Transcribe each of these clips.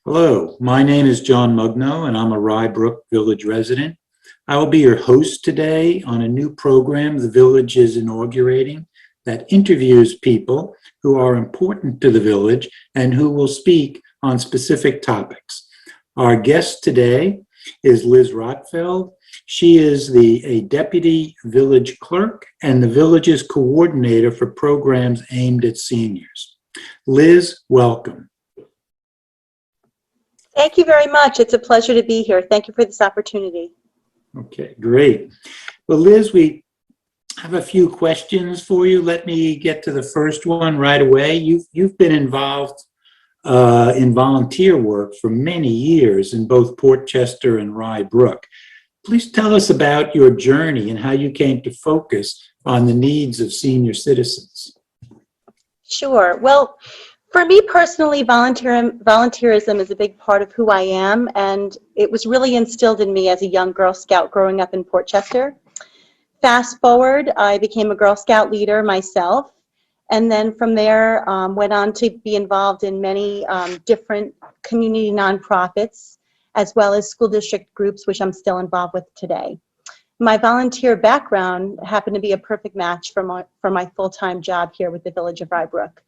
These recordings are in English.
Hello, my name is John Mugno and I'm a Rye Brook Village resident. I will be your host today on a new program the village is inaugurating that interviews people who are important to the village and who will speak on specific topics. Our guest today is Liz Rotfeld. She is a deputy village clerk and the village's coordinator for programs aimed at seniors. Liz, welcome. Thank you very much. It's a pleasure to be here. Thank you for this opportunity. Okay, great. Well, Liz, we have a few questions for you. Let me get to the first one right away. You've been involved in volunteer work for many years in both Portchester and Rye Brook. Please tell us about your journey and how you came to focus on the needs of senior citizens. Sure. Well, for me personally, volunteerism is a big part of who I am, and it was really instilled in me as a young Girl Scout growing up in Portchester. Fast forward, I became a Girl Scout leader myself, and then from there went on to be involved in many different community nonprofits, as well as school district groups, which I'm still involved with today. My volunteer background happened to be a perfect match for my full-time job here with the Village of Rye Brook,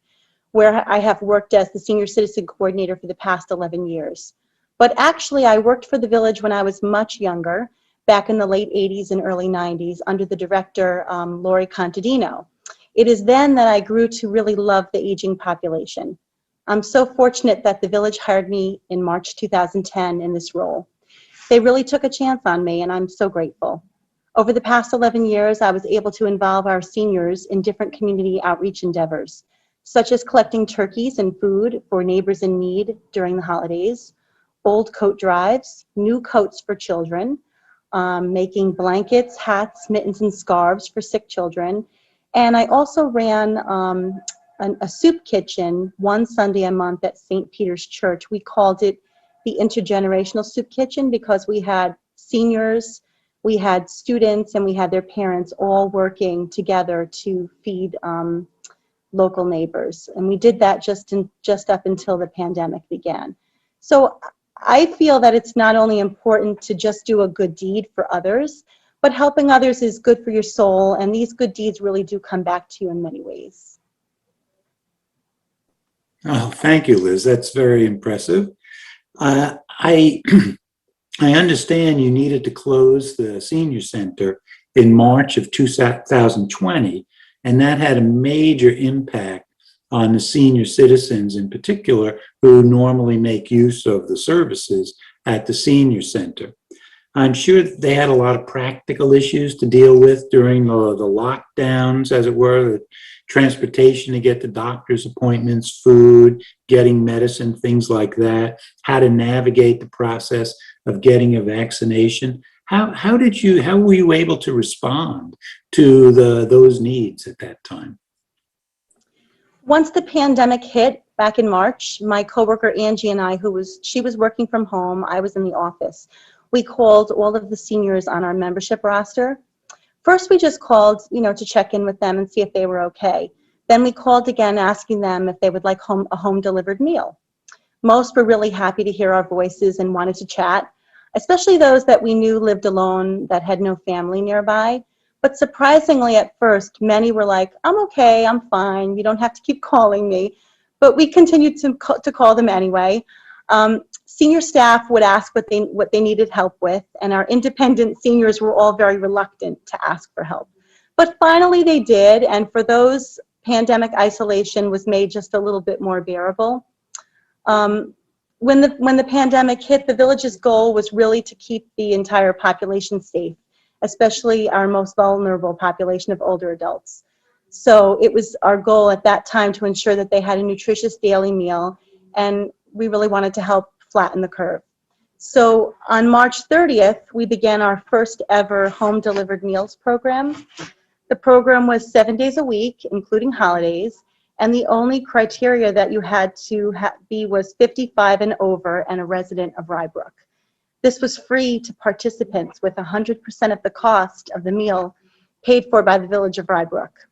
where I have worked as the Senior Citizen Coordinator for the past 11 years. But actually, I worked for the village when I was much younger, back in the late 80s and early 90s, under the director, Lori Contadino. It is then that I grew to really love the aging population. I'm so fortunate that the village hired me in March 2010 in this role. They really took a chance on me, and I'm so grateful. Over the past 11 years, I was able to involve our seniors in different community outreach endeavors, such as collecting turkeys and food for neighbors in need during the holidays, old coat drives, new coats for children, making blankets, hats, mittens, and scarves for sick children. And I also ran a soup kitchen one Sunday a month at St. Peter's Church. We called it the Intergenerational Soup Kitchen because we had seniors, we had students, and we had their parents all working together to feed local neighbors. And we did that just up until the pandemic began. So I feel that it's not only important to just do a good deed for others, but helping others is good for your soul, and these good deeds really do come back to you in many ways. Oh, thank you, Liz. That's very impressive. I understand you needed to close the senior center in March of 2020, and that had a major impact on the senior citizens in particular who normally make use of the services at the senior center. I'm sure they had a lot of practical issues to deal with during the lockdowns, as it were, the transportation to get to doctor's appointments, food, getting medicine, things like that, how to navigate the process of getting a vaccination. How were you able to respond to those needs at that time? Once the pandemic hit back in March, my coworker Angie and I, she was working from home, I was in the office. We called all of the seniors on our membership roster. First, we just called, to check in with them and see if they were okay. Then we called again asking them if they would like a home delivered meal. Most were really happy to hear our voices and wanted to chat, especially those that we knew lived alone that had no family nearby. But surprisingly at first, many were like, I'm okay, I'm fine, you don't have to keep calling me. But we continued to call them anyway. Senior staff would ask what they needed help with, and our independent seniors were all very reluctant to ask for help. But finally they did, and for those, pandemic isolation was made just a little bit more bearable. When the pandemic hit, the village's goal was really to keep the entire population safe, especially our most vulnerable population of older adults. So it was our goal at that time to ensure that they had a nutritious daily meal, and we really wanted to help flatten the curve. So on March 30th, we began our first ever home delivered meals program. The program was 7 days a week, including holidays, and the only criteria that you had to be was 55 and over and a resident of Rye Brook. This was free to participants with 100% of the cost of the meal paid for by the Village of Rye Brook.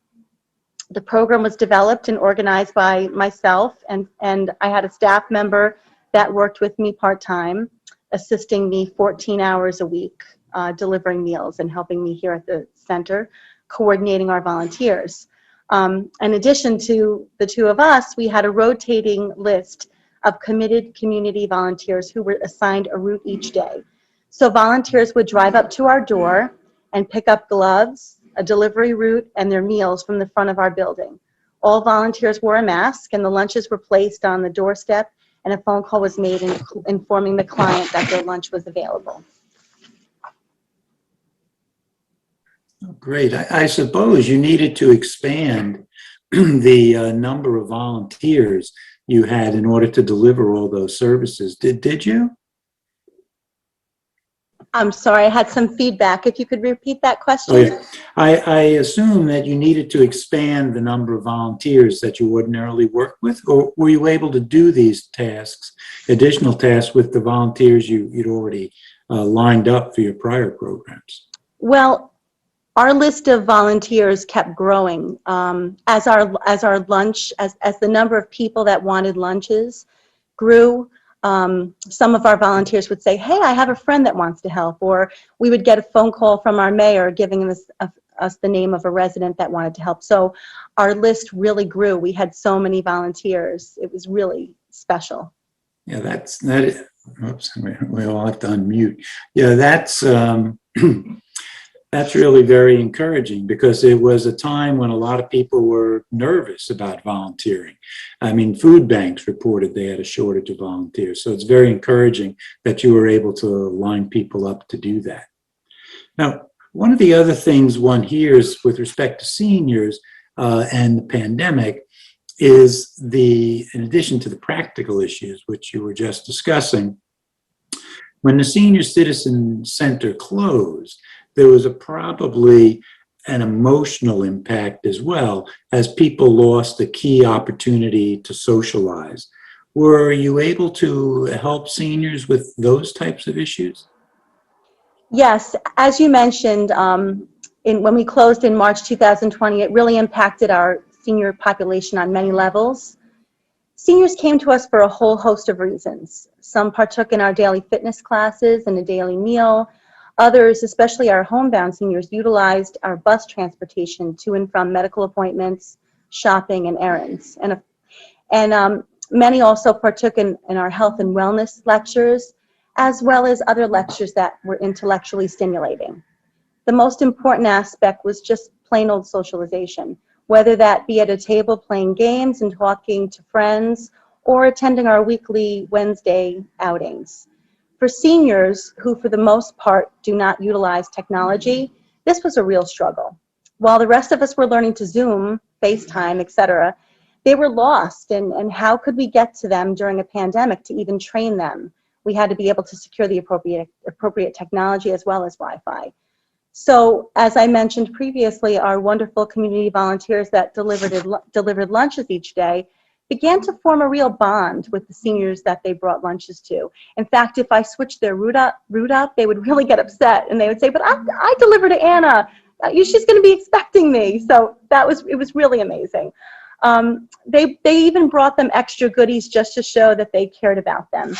The program was developed and organized by myself, and I had a staff member that worked with me part-time, assisting me 14 hours a week, delivering meals and helping me here at the center, coordinating our volunteers. In addition to the two of us, we had a rotating list of committed community volunteers who were assigned a route each day. So volunteers would drive up to our door and pick up gloves, a delivery route, and their meals from the front of our building. All volunteers wore a mask, and the lunches were placed on the doorstep, and a phone call was made informing the client that their lunch was available. Great. I suppose you needed to expand the number of volunteers you had in order to deliver all those services. Did you? I'm sorry, I had some feedback. If you could repeat that question. Oh, yeah. I assume that you needed to expand the number of volunteers that you ordinarily work with, or were you able to do these tasks, additional tasks, with the volunteers you'd already lined up for your prior programs? Well, our list of volunteers kept growing as our lunch, as the number of people that wanted lunches grew. Some of our volunteers would say, "Hey, I have a friend that wants to help," or we would get a phone call from our mayor giving us the name of a resident that wanted to help. So our list really grew. We had so many volunteers. It was really special. Yeah, oops, we all have to unmute. Yeah, that's really very encouraging, because it was a time when a lot of people were nervous about volunteering. I mean, food banks reported they had a shortage of volunteers. So it's very encouraging that you were able to line people up to do that. Now, one of the other things one hears with respect to seniors and the pandemic is in addition to the practical issues, which you were just discussing, when the Senior Citizen Center closed, there was probably an emotional impact as well, as people lost a key opportunity to socialize. Were you able to help seniors with those types of issues? Yes, as you mentioned, when we closed in March 2020, it really impacted our senior population on many levels. Seniors came to us for a whole host of reasons. Some partook in our daily fitness classes and a daily meal. Others, especially our homebound seniors, utilized our bus transportation to and from medical appointments, shopping, and errands. And many also partook in our health and wellness lectures, as well as other lectures that were intellectually stimulating. The most important aspect was just plain old socialization, whether that be at a table playing games and talking to friends, or attending our weekly Wednesday outings. For seniors who, for the most part, do not utilize technology, this was a real struggle. While the rest of us were learning to Zoom, FaceTime, etc., they were lost, and how could we get to them during a pandemic to even train them? We had to be able to secure the appropriate technology as well as Wi-Fi. So, as I mentioned previously, our wonderful community volunteers that delivered lunches each day began to form a real bond with the seniors that they brought lunches to. In fact, if I switched their route up, they would really get upset, and they would say, "But I delivered to Anna. She's going to be expecting me." So it was really amazing. They even brought them extra goodies just to show that they cared about them.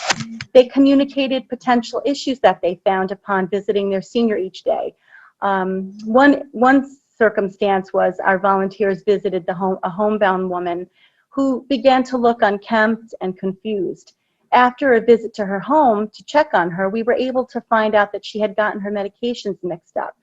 They communicated potential issues that they found upon visiting their senior each day. One circumstance was our volunteers visited a homebound woman who began to look unkempt and confused. After a visit to her home to check on her, we were able to find out that she had gotten her medications mixed up.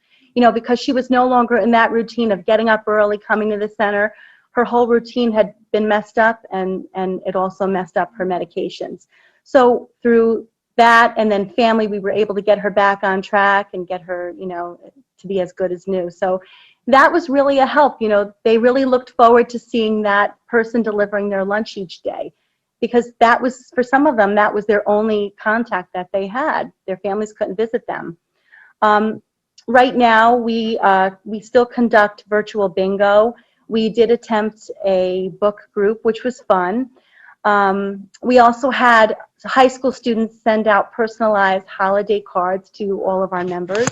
Because she was no longer in that routine of getting up early, coming to the center, her whole routine had been messed up, and it also messed up her medications. So through that and then family, we were able to get her back on track and get her, to be as good as new. So that was really a help. They really looked forward to seeing that person delivering their lunch each day, because that was, for some of them, that was their only contact that they had. Their families couldn't visit them. Right now, we still conduct virtual bingo. We did attempt a book group, which was fun. We also had high school students send out personalized holiday cards to all of our members.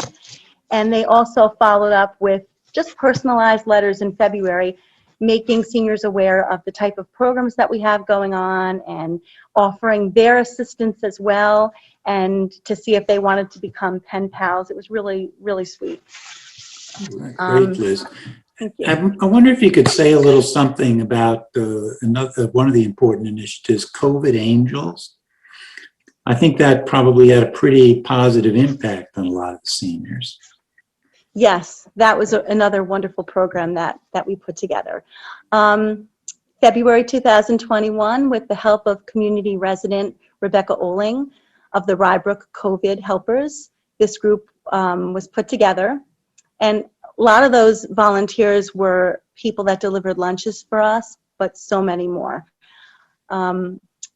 And they also followed up with just personalized letters in February. making seniors aware of the type of programs that we have going on and offering their assistance as well, and to see if they wanted to become pen pals. It was really, really sweet. Great, Liz. Thank you. I wonder if you could say a little something about one of the important initiatives, COVID Angels. I think that probably had a pretty positive impact on a lot of the seniors. Yes, that was another wonderful program that we put together. February 2021, with the help of community resident Rebecca Oling of the Rye Brook COVID Helpers, this group was put together. And a lot of those volunteers were people that delivered lunches for us, but so many more.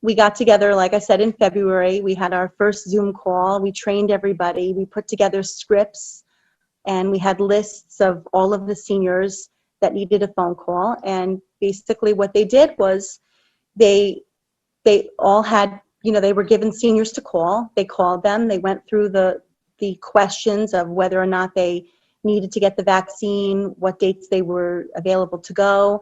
We got together, like I said, in February. We had our first Zoom call. We trained everybody. We put together scripts, and we had lists of all of the seniors that needed a phone call. And basically what they did was they all had, they were given seniors to call. They called them. They went through the questions of whether or not they needed to get the vaccine, what dates they were available to go.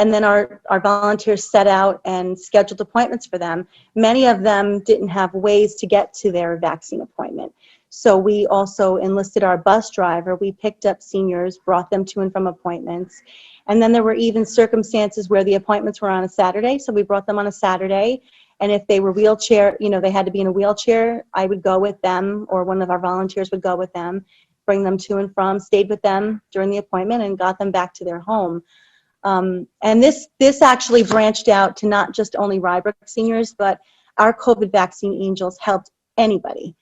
And then our volunteers set out and scheduled appointments for them. Many of them didn't have ways to get to their vaccine appointment. So we also enlisted our bus driver. We picked up seniors, brought them to and from appointments. And then there were even circumstances where the appointments were on a Saturday, so we brought them on a Saturday. And if they were wheelchair, they had to be in a wheelchair, I would go with them, or one of our volunteers would go with them, bring them to and from, stayed with them during the appointment, and got them back to their home. And this actually branched out to not just only Rye Brook seniors, but our COVID vaccine angels helped anybody.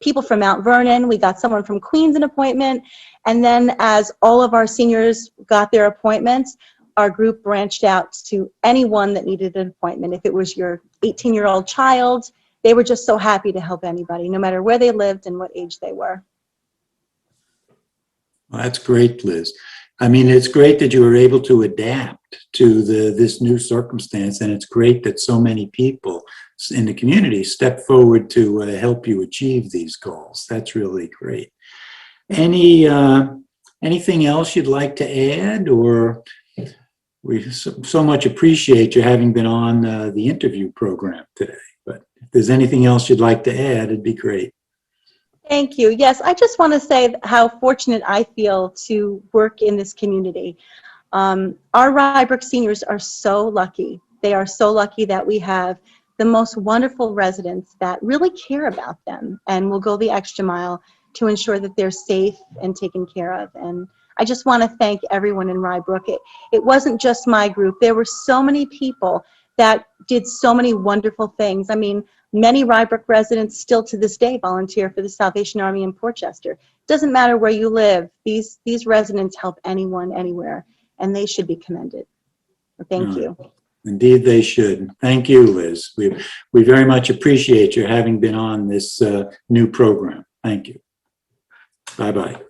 People from Mount Vernon, we got someone from Queens an appointment, and then as all of our seniors got their appointments, our group branched out to anyone that needed an appointment. If it was your 18-year-old child, they were just so happy to help anybody, no matter where they lived and what age they were. Well, that's great, Liz. I mean, it's great that you were able to adapt to this new circumstance, and it's great that so many people in the community step forward to help you achieve these goals. That's really great. Anything else you'd like to add, or we so much appreciate you having been on the interview program today, but if there's anything else you'd like to add, it'd be great. Thank you. Yes, I just want to say how fortunate I feel to work in this community. Our Rye Brook seniors are so lucky. They are so lucky that we have the most wonderful residents that really care about them and will go the extra mile to ensure that they're safe and taken care of. And I just want to thank everyone in Rye Brook. It wasn't just my group. There were so many people that did so many wonderful things. I mean, many Rye Brook residents still to this day volunteer for the Salvation Army in Portchester. Doesn't matter where you live. These residents help anyone, anywhere, and they should be commended. So thank you. Indeed, they should. Thank you, Liz. We very much appreciate you having been on this new program. Thank you. Bye-bye.